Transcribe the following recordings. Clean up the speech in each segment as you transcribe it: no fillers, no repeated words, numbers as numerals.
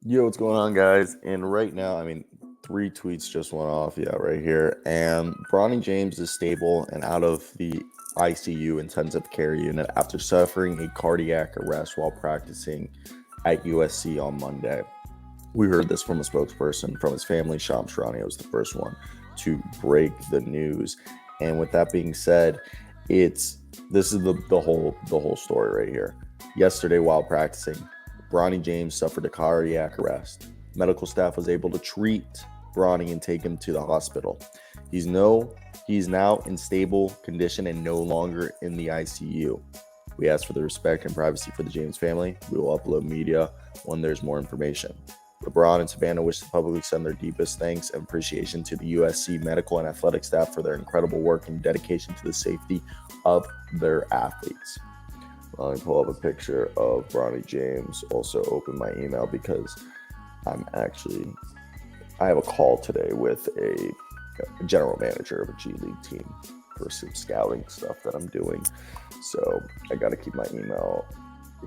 Yo, what's going on, guys? And right now, three tweets just went off, yeah, right here. And Bronny James is stable and out of the ICU intensive care unit after suffering a cardiac arrest while practicing at USC on Monday. We heard this from a spokesperson from his family. Shams Charania was the first one to break the news. And with that being said, it's this is the whole story right here. Yesterday, while practicing, Bronny James suffered a cardiac arrest. Medical staff was able to treat Bronny and take him to the hospital. He's no he's now in stable condition and no longer in the ICU. We ask for the respect and privacy for the James family. We will upload media when there's more information. LeBron and Savannah wish to publicly send their deepest thanks and appreciation to the USC medical and athletic staff for their incredible work and dedication to the safety of their athletes. Let me pull up a picture of Bronny James. Also, open my email because I have a call today with a general manager of a G League team for some scouting stuff that I'm doing. So I got to keep my email.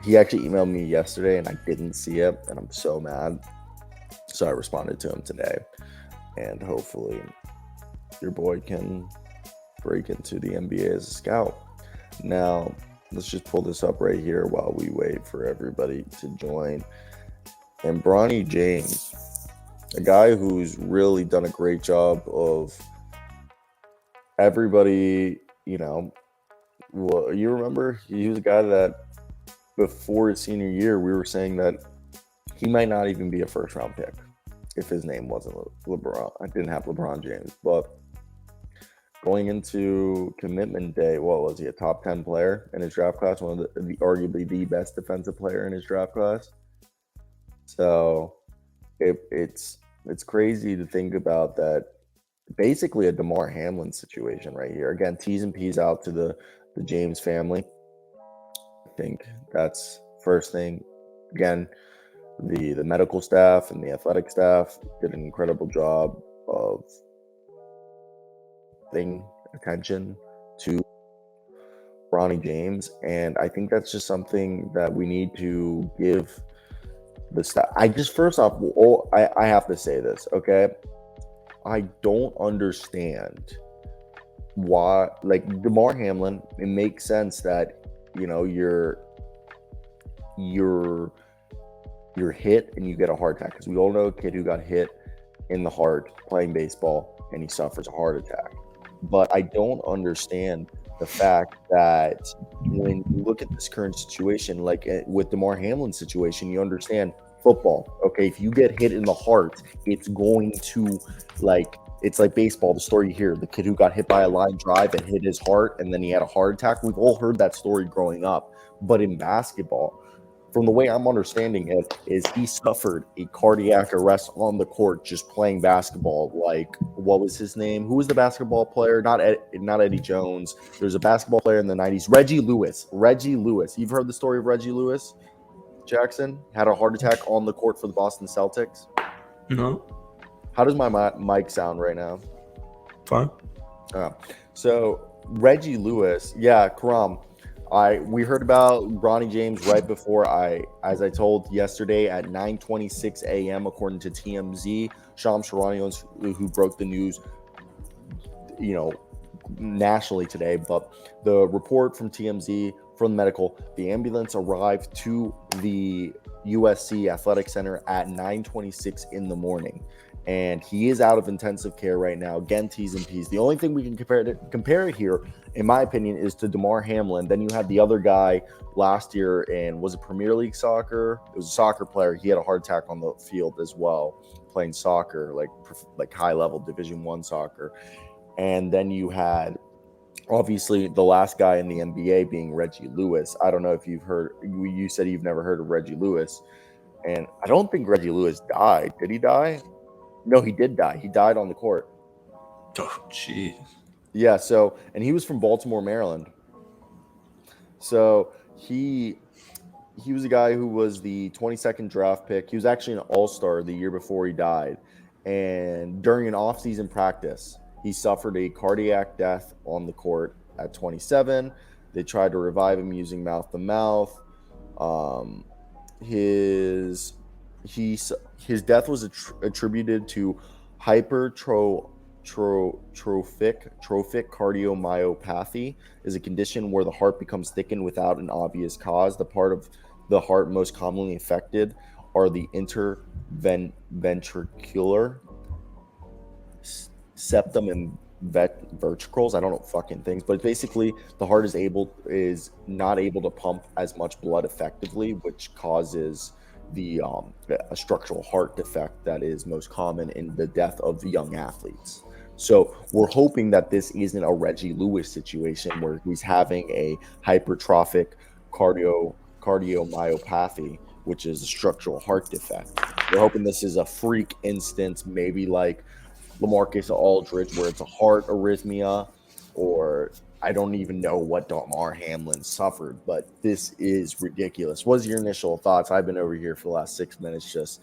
He actually emailed me yesterday and I didn't see it, and I'm so mad. So I responded to him today, and hopefully your boy can break into the NBA as a scout. Now, let's just pull this up right here while we wait for everybody to join. And Bronny James, a guy who's really done a great job of everybody, well, you remember he was a guy that before his senior year, we were saying that he might not even be a first round pick if his name wasn't LeBron. I didn't have LeBron James, but going into commitment day, what was he, a top 10 player in his draft class? One of the arguably the best defensive player in his draft class. So it's crazy to think about that. Basically a DeMar Hamlin situation right here. Again, T's and P's out to the James family. I think that's first thing. Again, the medical staff and the athletic staff did an incredible job of paying attention to Bronny James, and I think that's just something that we need to give the staff. I just first off, I have to say this, okay? I don't understand why, like DeMar Hamlin. It makes sense that you're hit and you get a heart attack, because we all know a kid who got hit in the heart playing baseball and he suffers a heart attack. But I don't understand the fact that when you look at this current situation, like with DeMar Hamlin's situation, you understand football. Okay, if you get hit in the heart, it's going to, it's like baseball. The story you hear, the kid who got hit by a line drive and hit his heart, and then he had a heart attack. We've all heard that story growing up. But in basketball, from the way I'm understanding it, is he suffered a cardiac arrest on the court just playing basketball. Like, what was his name? Who was the basketball player? Not Eddie Jones. There's a basketball player in the 90s, Reggie Lewis. Reggie Lewis. You've heard the story of Reggie Lewis? Jackson had a heart attack on the court for the Boston Celtics. No. How does my mic sound right now? Fine. So Reggie Lewis, yeah, Karam. We heard about Bronny James right before as I told yesterday at 9:26 a.m. according to TMZ. Shams Charania, who broke the news, nationally today. But the report from TMZ from medical, the ambulance arrived to the USC Athletic Center at 9:26 in the morning. And he is out of intensive care right now. Again, T's and P's. The only thing we can compare it here, in my opinion, is to DeMar Hamlin. Then you had the other guy last year, and was it Premier League soccer? It was a soccer player. He had a heart attack on the field as well, playing soccer, like high level Division I soccer. And then you had obviously the last guy in the NBA being Reggie Lewis. I don't know if you've heard. You said you've never heard of Reggie Lewis, and I don't think Reggie Lewis died. Did he die? No, he did die. He died on the court. Oh, jeez. Yeah, so, and he was from Baltimore, Maryland. So he was a guy who was the 22nd draft pick. He was actually an all-star the year before he died. And during an off-season practice, he suffered a cardiac death on the court at 27. They tried to revive him using mouth-to-mouth. His his death was attributed to hypertrophic cardiomyopathy, is a condition where the heart becomes thickened without an obvious cause. The part of the heart most commonly affected are the interventricular septum and ventricles. I don't know fucking things, but basically the heart is not able to pump as much blood effectively, which causes the a structural heart defect that is most common in the death of the young athletes. So we're hoping that this isn't a Reggie Lewis situation where he's having a hypertrophic cardiomyopathy, which is a structural heart defect. We're hoping this is a freak instance, maybe like LaMarcus Aldridge, where it's a heart arrhythmia, or I don't even know what Damar Hamlin suffered, but this is ridiculous. What's your initial thoughts? I've been over here for the last 6 minutes, just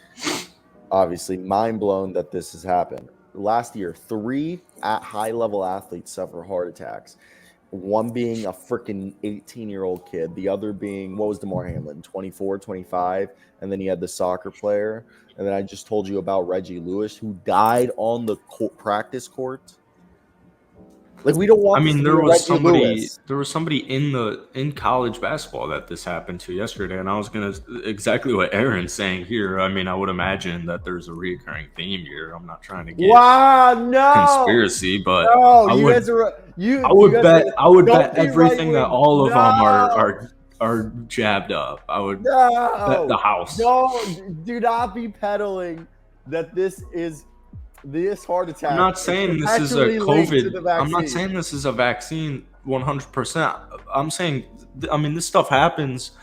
obviously mind blown that this has happened. Last year, 3 high-level athletes suffer heart attacks. One being a freaking 18-year-old kid. The other being, what was Damar Hamlin, 24, 25? And then you had the soccer player. And then I just told you about Reggie Lewis, who died on the practice court. Like, we don't want this to be Reggie Lewis. There was somebody in college basketball that this happened to yesterday, and I was gonna exactly what Aaron's saying here. I mean, I would imagine that there's a recurring theme here. I'm not trying to get conspiracy, but no, I would bet everything that all of them are jabbed up. I would bet the house. No, do not be peddling that this heart attack. I'm not saying this is a COVID. I'm not saying this is a vaccine 100%. I'm saying, I mean, this stuff happens.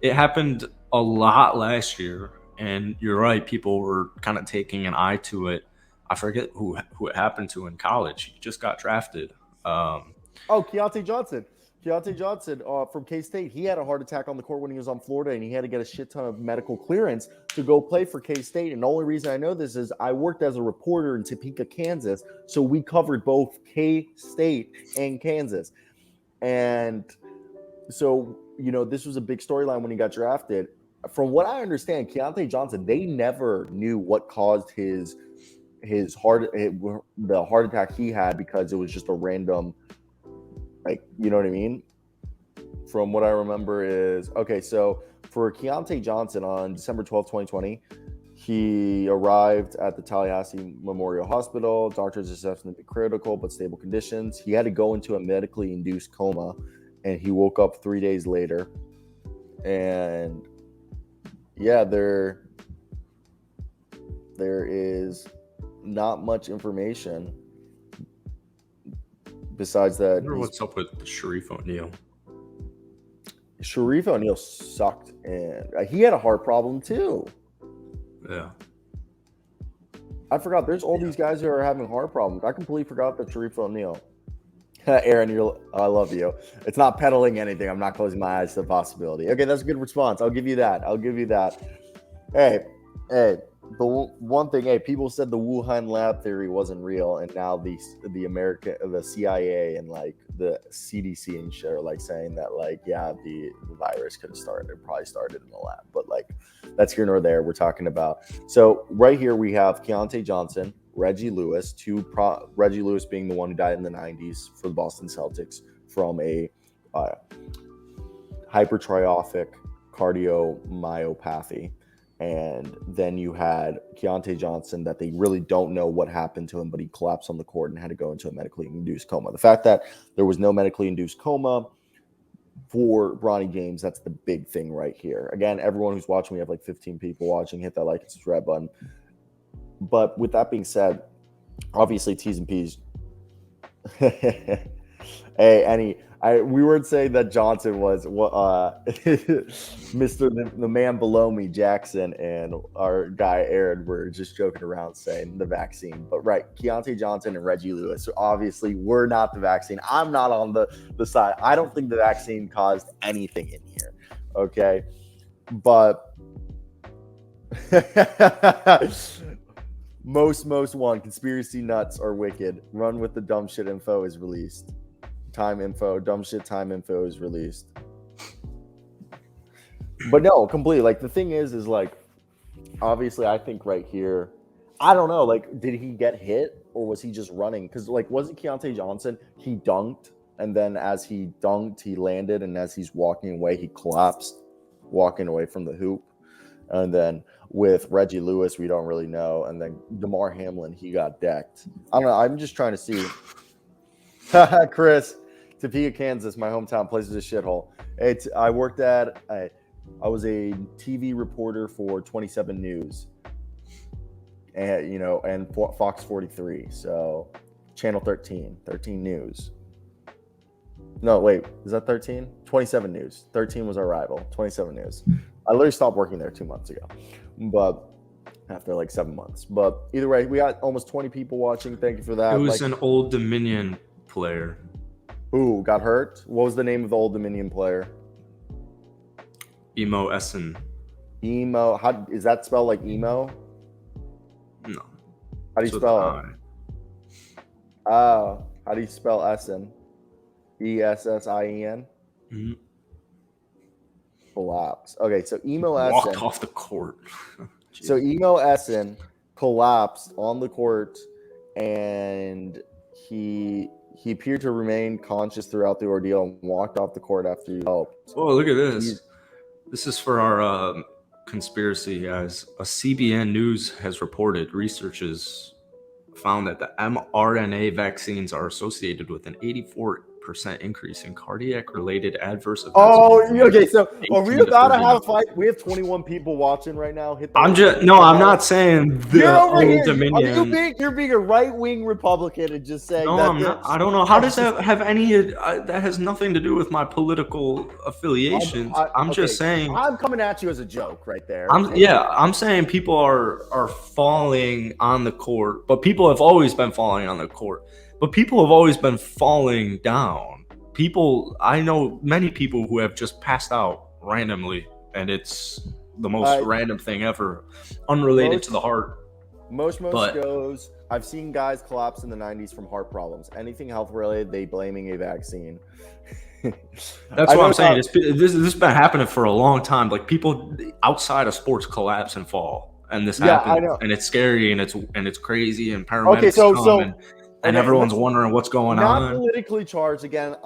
It happened a lot last year, and you're right. People were kind of taking an eye to it. I forget who it happened to in college. He just got drafted. Keontae Johnson. Keontae Johnson from K-State, he had a heart attack on the court when he was on Florida, and he had to get a shit ton of medical clearance to go play for K-State. And the only reason I know this is I worked as a reporter in Topeka, Kansas, so we covered both K-State and Kansas. And so, this was a big storyline when he got drafted. From what I understand, Keontae Johnson, they never knew what caused the heart attack he had, because it was just a random, like, you know what I mean? From what I remember is, okay, so for Keontae Johnson on December 12th, 2020, he arrived at the Tallahassee Memorial Hospital. Doctors assessed him to be critical but stable conditions. He had to go into a medically induced coma, and he woke up 3 days later. And yeah, there is not much information besides that. I wonder what's up with Sharif O'Neal. Sharif O'Neal sucked, and he had a heart problem too. Yeah. I forgot. There's all these guys who are having heart problems. I completely forgot that Sharif O'Neal. Aaron, I love you. It's not peddling anything. I'm not closing my eyes to the possibility. Okay, that's a good response. I'll give you that. Hey. The one thing, people said the Wuhan lab theory wasn't real, and now the CIA and like the CDC and shit are like saying that, like, yeah, the virus probably started in the lab, but like that's here nor there. We're talking about, so right here we have Keontae Johnson, Reggie Lewis, Reggie Lewis being the one who died in the 90s for the Boston Celtics from a hypertrophic cardiomyopathy. And then you had Keontae Johnson that they really don't know what happened to him, but he collapsed on the court and had to go into a medically induced coma. The fact that there was no medically induced coma for Bronny James, that's the big thing right here. Again, everyone who's watching, we have like 15 people watching, hit that like and subscribe button. But with that being said, obviously T's and P's. We weren't saying that Johnson was Mr. the man below me, Jackson, and our guy Aaron were just joking around saying the vaccine. But right, Keontae Johnson and Reggie Lewis. So obviously we're not the vaccine. I'm not on the side. I don't think the vaccine caused anything in here. Okay. But most one, conspiracy nuts are wicked. Run with the dumb shit info is released. Time info is released. But no, completely. Like, the thing is like, obviously, I think right here, I don't know. Like, did he get hit or was he just running? Because like, wasn't Keontae Johnson? He dunked, and then as he dunked, he landed, and as he's walking away, he collapsed, walking away from the hoop. And then with Reggie Lewis, we don't really know. And then DeMar Hamlin, he got decked. I don't know. I'm just trying to see. Chris, Topeka, Kansas, my hometown, place is a shithole. I worked at, I was a TV reporter for 27 News, and and Fox 43. So, Channel 13 News. No, wait, is that 13? 27 News. 13 was our rival. 27 News. I literally stopped working there 2 months ago, but after like 7 months. But either way, we got almost 20 people watching. Thank you for that. It was an Old Dominion player. Who got hurt? What was the name of the Old Dominion player? Emo Essen. Emo. How is that spelled? Like emo? No. How do you spell it? How do you spell Essen? ESSIEN. Mm-hmm. Collapse. Okay, so Emo Essen walked off the court. So Emo Essen collapsed on the court, and he appeared to remain conscious throughout the ordeal and walked off the court after he helped. Oh, look at this. This is for our conspiracy, guys. A CBN News has reported researchers found that the mRNA vaccines are associated with an 84% increase in cardiac-related adverse events. Oh, okay. So are we about to have a fight? We have 21 people watching right now. I'm not saying the Old Dominion. You're being a right-wing Republican and just saying. No, I'm not. I don't know. How does that have any? That has nothing to do with my political affiliations. I'm just saying. I'm coming at you as a joke right there. I'm saying people are falling on the court, but people have always been falling on the court. But people have always been falling down. I know many people who have just passed out randomly, and it's the most random thing ever, unrelated to the heart. Most goes. I've seen guys collapse in the 90s from heart problems. Anything health related, they blaming a vaccine. That's what I'm saying. This has been happening for a long time. Like people outside of sports collapse and fall, and this happens, and it's scary, and it's crazy, and paramedics come. And everyone's wondering what's going on. Not politically charged. Again,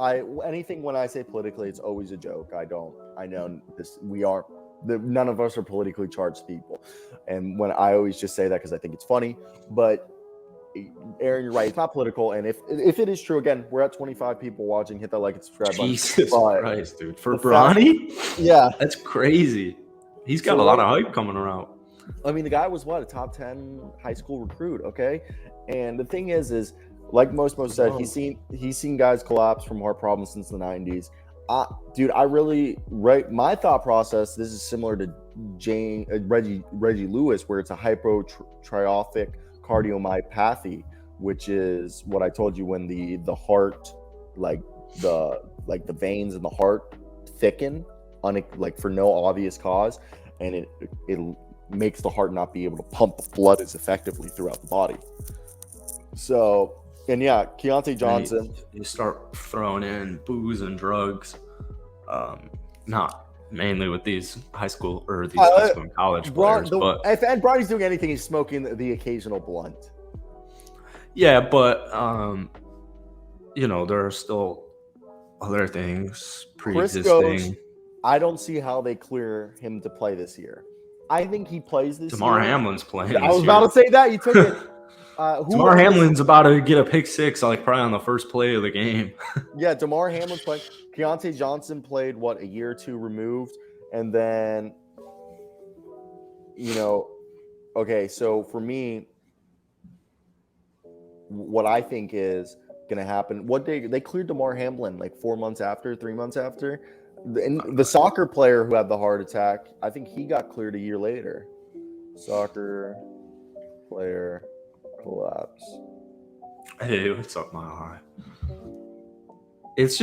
anything when I say politically, it's always a joke. I know this. None of us are politically charged people. And when I always just say that because I think it's funny. But Aaron, you're right. It's not political. And if it is true, again, we're at 25 people watching. Hit that like and subscribe button. Jesus Christ, dude. For Bronny? Yeah. That's crazy. He's got a lot of hype coming around. I mean, the guy was a top 10 high school recruit, okay? And the thing is like most said, he's seen guys collapse from heart problems since the 90s. Dude, my thought process, this is similar to Reggie Lewis, where it's a hypertrophic cardiomyopathy, which is what I told you when the heart, like the veins in the heart thicken for no obvious cause, and it makes the heart not be able to pump the blood as effectively throughout the body. So, and yeah, Keontae Johnson. You start throwing in booze and drugs, not mainly with these high school or these high school and college players. But if Bronny's doing anything, he's smoking the occasional blunt. Yeah, but there are still other things pre-existing. I don't see how they clear him to play this year. I think he plays this DeMar year. Hamlin's playing. I was about to say that. You took it. DeMar Hamlin's about to get a pick six, probably on the first play of the game. Yeah, DeMar Hamlin's playing. Keontae Johnson played, a year or two removed? And then, okay, so for me, what I think is going to happen, they cleared DeMar Hamlin 3 months after. And the soccer player who had the heart attack, I think he got cleared a year later. Soccer player collapse. Hey, what's up, Mile High? It's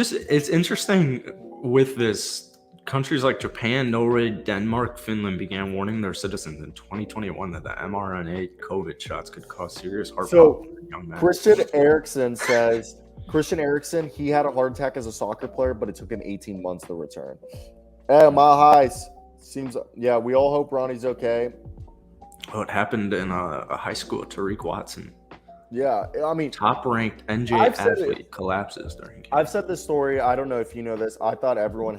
interesting with this. Countries like Japan, Norway, Denmark, Finland began warning their citizens in 2021 that the mRNA COVID shots could cause serious heart problems for young men. Christian Eriksen says, he had a heart attack as a soccer player, but it took him 18 months to return. Hey, Mile Highs. We all hope Ronnie's okay. It happened in a high school. Tariq Watson. Yeah, I mean, top-ranked NJ athlete collapses during game. I've said this story. I don't know if you know this. I thought everyone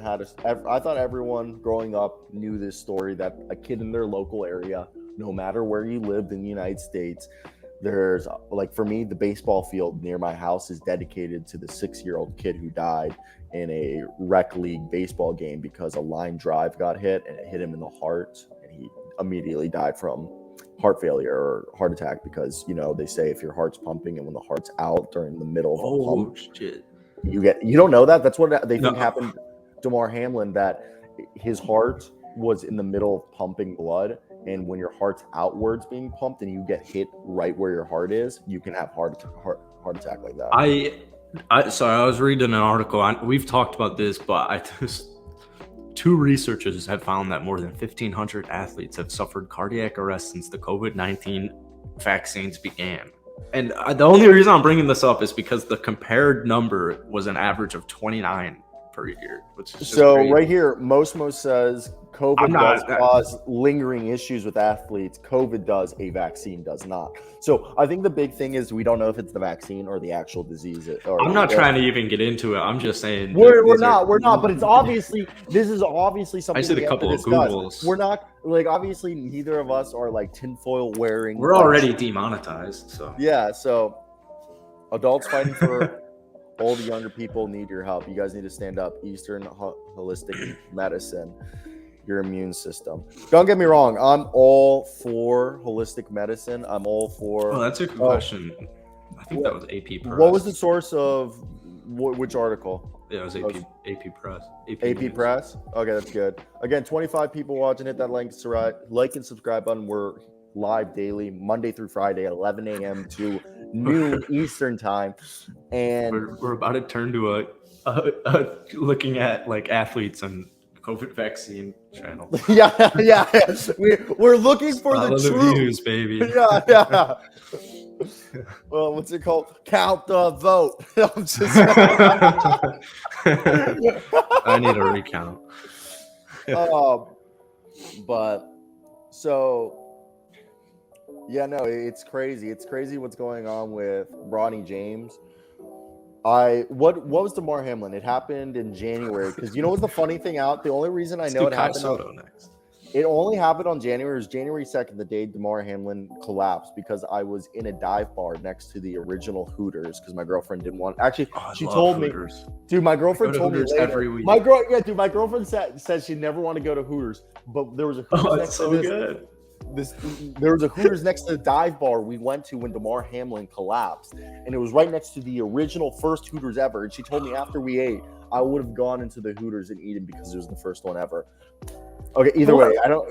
growing up knew this story, that a kid in their local area, no matter where you lived in the United States, there's, like, for me, the baseball field near my house is dedicated to the 6-year-old kid who died in a rec league baseball game because a line drive got hit and it hit him in the heart, and he immediately died from heart failure or heart attack, because, you know, they say if your heart's pumping and when the heart's out during the middle of a pump, shit, you don't know that. That's what they think happened to Damar Hamlin, that his heart was in the middle of pumping blood, and when your heart's outwards being pumped and you get hit right where your heart is, you can have heart attack like that. I was reading an article. We've talked about this, but two researchers have found that more than 1,500 athletes have suffered cardiac arrest since the COVID-19 vaccines began. And the only reason I'm bringing this up is because the compared number was an average of 29 per year, which is so crazy. Right here, most says COVID does cause lingering issues with athletes. COVID does, a vaccine does not. So I think the big thing is we don't know if it's the vaccine or the actual disease. I'm not trying to even get into it. I'm just saying we're not. But it's obviously, this is obviously something. I did a couple of Googles. We're not, like, obviously neither of us are like tinfoil wearing. We're already demonetized. So yeah. So adults fighting for all the younger people need your help. You guys need to stand up. Eastern Holistic Medicine, your immune system. Don't get me wrong. I'm all for holistic medicine. I'm all for. Oh, that's a good question. I think that was AP Press. What was the source of which article? Yeah, it was AP Press. AP Press? Okay, that's good. Again, 25 people watching. Hit that like and subscribe button. We're live daily, Monday through Friday at 11 a.m. to noon Eastern time. And we're about to turn to a looking at like athletes and COVID vaccine channel. yeah. We're looking for the truth. Views, baby. Yeah. Well, what's it called? Count the vote. I'm just I need a recount. But so yeah, no, it's crazy. It's crazy what's going on with Bronny James. What was Damar Hamlin? It happened in January, because you know what's the funny thing out? The only reason I know it happened. It only happened on January. It was January 2nd, the day Damar Hamlin collapsed, because I was in a dive bar next to the original Hooters because my girlfriend didn't want. Actually, she told Hooters. Me, dude. My girlfriend told me later. Every week. My girlfriend said she never wanted to go to Hooters, but there was a Hooters next to this. Good. There was a Hooters next to the dive bar we went to when Damar Hamlin collapsed, and it was right next to the original first Hooters ever. And she told me after we ate, I would have gone into the Hooters and eaten because it was the first one ever. Okay, either way, I don't.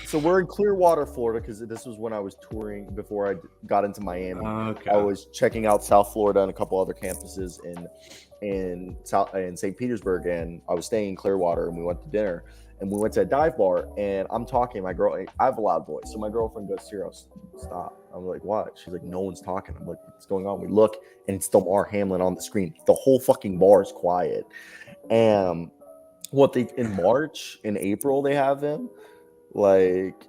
So we're in Clearwater, Florida, because this was when I was touring before I got into Miami. Okay. I was checking out South Florida and a couple other campuses in St. Petersburg, and I was staying in Clearwater, and we went to dinner, and we went to a dive bar, and I'm talking. My girl, I have a loud voice, so my girlfriend goes, "Cyro, stop." I'm like, "What?" She's like, "No one's talking." I'm like, "What's going on?" We look, and it's Damar Hamlin on the screen. The whole fucking bar is quiet. And in April they have him, like,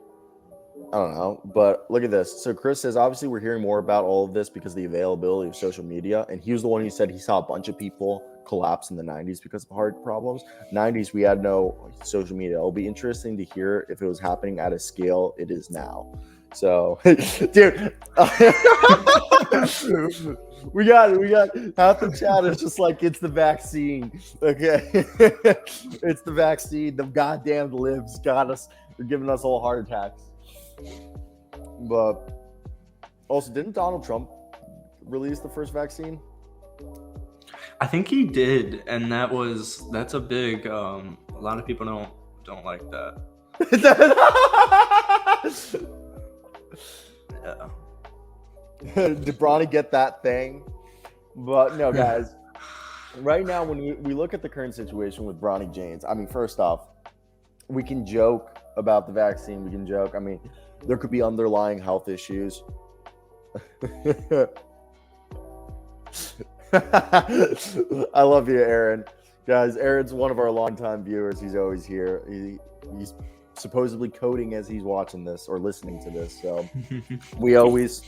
I don't know, but look at this. So Chris says, obviously we're hearing more about all of this because of the availability of social media. And he was the one who said he saw a bunch of people collapse in the 90s because of heart problems. 90s, we had no social media. It'll be interesting to hear if it was happening at a scale it is now. So, dude, we got half the chat is just like, it's the vaccine. Okay. It's the vaccine. The goddamn libs got us. They're giving us all heart attacks. But also, didn't Donald Trump release the first vaccine? I think he did, and that's a big. A lot of people don't like that. Yeah. Did Bronny get that thing? But no, guys. Right now, when we look at the current situation with Bronny James, I mean, first off, we can joke about the vaccine. We can joke. I mean, there could be underlying health issues. I love you, Aaron. Guys, Aaron's one of our longtime viewers. He's always here. He's supposedly coding as he's watching this or listening to this. So we always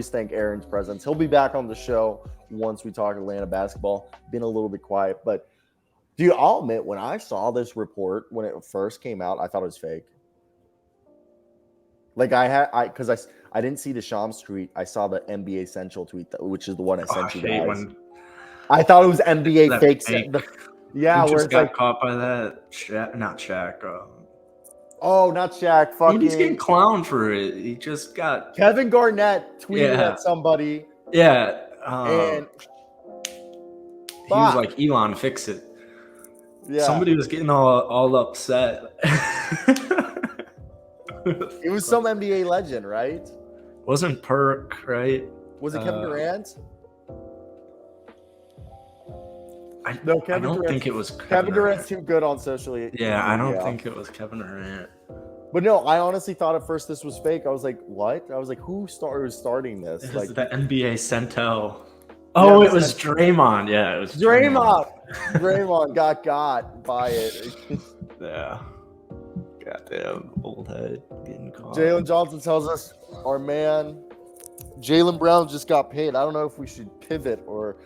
thank Aaron's presence. He'll be back on the show once we talk Atlanta basketball. Been a little bit quiet, but dude, I'll admit, when I saw this report when it first came out, I thought it was fake. Like I didn't see the Shams tweet. I saw the NBA Central tweet, which is the one I sent you guys. I thought it was NBA fake. Yeah, where it's like caught by that not Shaq. Oh, not Shaq. Fucking. He's getting clowned for it. He just got Kevin Garnett tweeted at somebody. Yeah, and he was like, "Elon, fix it." Yeah. Somebody was getting all upset. It was some NBA legend, right? Wasn't Perk, right? Was it Kevin Durant? I don't think it was Kevin Durant's too good on social media. Yeah, I don't think it was Kevin Durant. But no, I honestly thought at first this was fake. I was like, what? I was like, who's starting this? It was the NBA Centel. Oh, it was Draymond. Yeah, it was Draymond. Draymond got by it. Yeah. Goddamn old head getting caught. Jalen Johnson tells us our man Jaylen Brown just got paid. I don't know if we should pivot or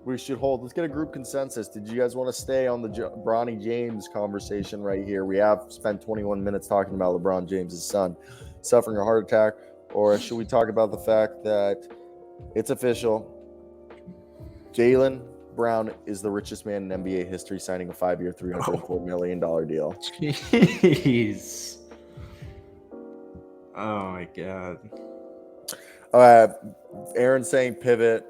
we should hold. Let's get a group consensus. Did you guys want to stay on the Bronny James conversation right here? We have spent 21 minutes talking about LeBron James' son suffering a heart attack, or should we talk about the fact that it's official? Jaylen Brown is the richest man in NBA history, signing a 5-year, $304 million deal. Jeez. Oh my God. Aaron saying pivot.